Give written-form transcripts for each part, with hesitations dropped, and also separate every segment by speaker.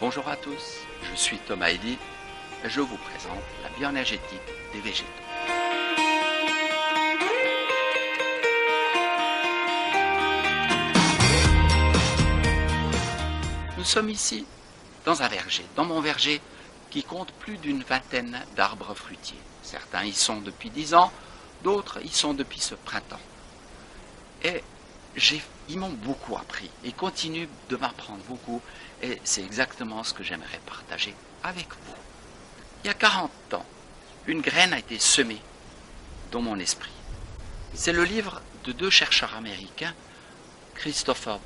Speaker 1: Bonjour à tous, je suis Thomas Eddy et je vous présente la bioénergétique des végétaux. Nous sommes ici dans un verger, dans mon verger qui compte plus d'une vingtaine d'arbres fruitiers. Certains y sont depuis 10 ans, d'autres y sont depuis ce printemps. Et ils m'ont beaucoup appris, ils continuent de m'apprendre beaucoup et c'est exactement ce que j'aimerais partager avec vous. Il y a 40 ans, une graine a été semée dans mon esprit. C'est le livre de deux chercheurs américains, Christopher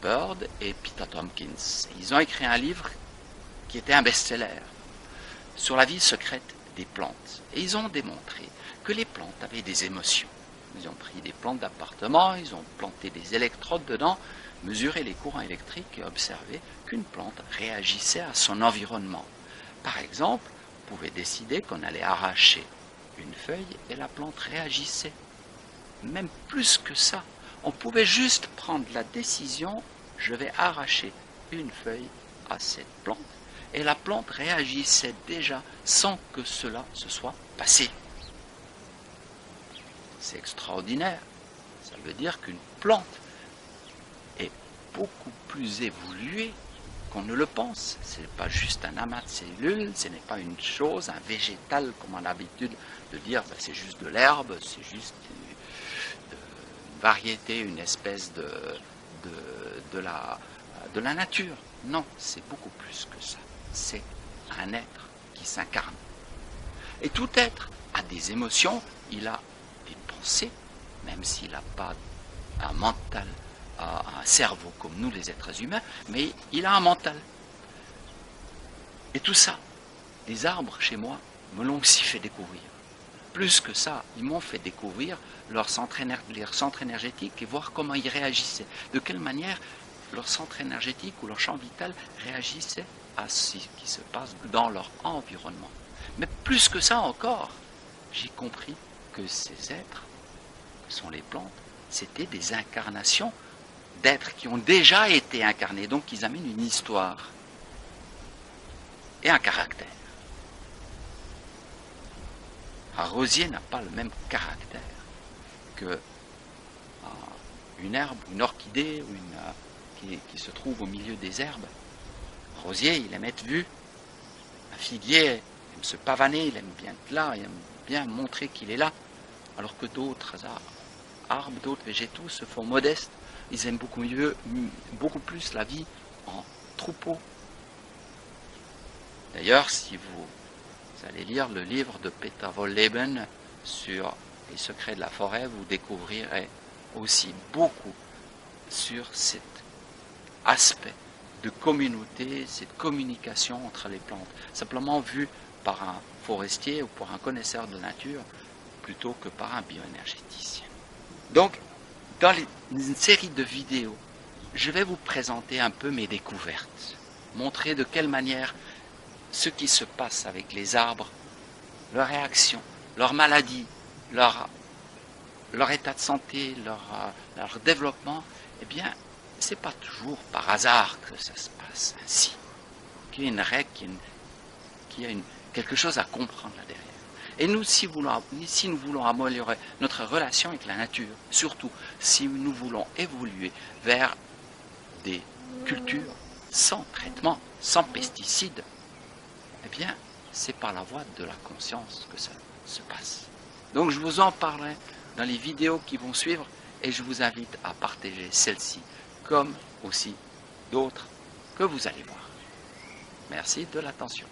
Speaker 1: Bird et Peter Tompkins. Ils ont écrit un livre qui était un best-seller sur la vie secrète des plantes. Et ils ont démontré que les plantes avaient des émotions. Ils ont pris des plantes d'appartement, ils ont planté des électrodes dedans, mesuré les courants électriques et observé qu'une plante réagissait à son environnement. Par exemple, on pouvait décider qu'on allait arracher une feuille et la plante réagissait. Même plus que ça, on pouvait juste prendre la décision, je vais arracher une feuille à cette plante, et la plante réagissait déjà sans que cela se soit passé. C'est extraordinaire. Ça veut dire qu'une plante est beaucoup plus évoluée qu'on ne le pense. Ce n'est pas juste un amas de cellules, ce n'est pas une chose, un végétal comme on a l'habitude de dire, ben, c'est juste de l'herbe, c'est juste une variété, une espèce de la nature. Non, c'est beaucoup plus que ça. C'est un être qui s'incarne. Et tout être a des émotions, il a des pensées, même s'il n'a pas un mental, un cerveau comme nous les êtres humains, mais il a un mental. Et tout ça, les arbres chez moi me l'ont aussi fait découvrir. Plus que ça, ils m'ont fait découvrir leur centre énergétique et voir comment ils réagissaient. De quelle manière leur centre énergétique ou leur champ vital réagissait à ce qui se passe dans leur environnement. Mais plus que ça encore, j'ai compris que ces êtres, que sont les plantes, c'était des incarnations d'êtres qui ont déjà été incarnés, donc ils amènent une histoire et un caractère. Un rosier n'a pas le même caractère que une herbe, une orchidée ou qui se trouve au milieu des herbes. Un rosier, il aime être vu. Un figuier, il aime se pavaner, il aime bien être là, il aime bien montrer qu'il est là. Alors que d'autres arbres, d'autres végétaux se font modestes. Ils aiment beaucoup plus la vie en troupeau. D'ailleurs, si vous allez lire le livre de Peter Wohlleben sur les secrets de la forêt, vous découvrirez aussi beaucoup sur cet aspect de communauté, cette communication entre les plantes, simplement vu par un forestier ou par un connaisseur de nature, plutôt que par un bioénergéticien. Donc, dans une série de vidéos, je vais vous présenter un peu mes découvertes, montrer de quelle manière ce qui se passe avec les arbres, leurs réactions, leurs maladies, leur état de santé, leur développement, eh bien, c'est pas toujours par hasard que ça se passe ainsi. Qu'il y a une règle, qu'il y a quelque chose à comprendre là derrière. Et nous, si nous voulons améliorer notre relation avec la nature, surtout si nous voulons évoluer vers des cultures sans traitement, sans pesticides, eh bien, c'est par la voie de la conscience que ça se passe. Donc, je vous en parlerai dans les vidéos qui vont suivre et je vous invite à partager celle-ci comme aussi d'autres que vous allez voir. Merci de l'attention.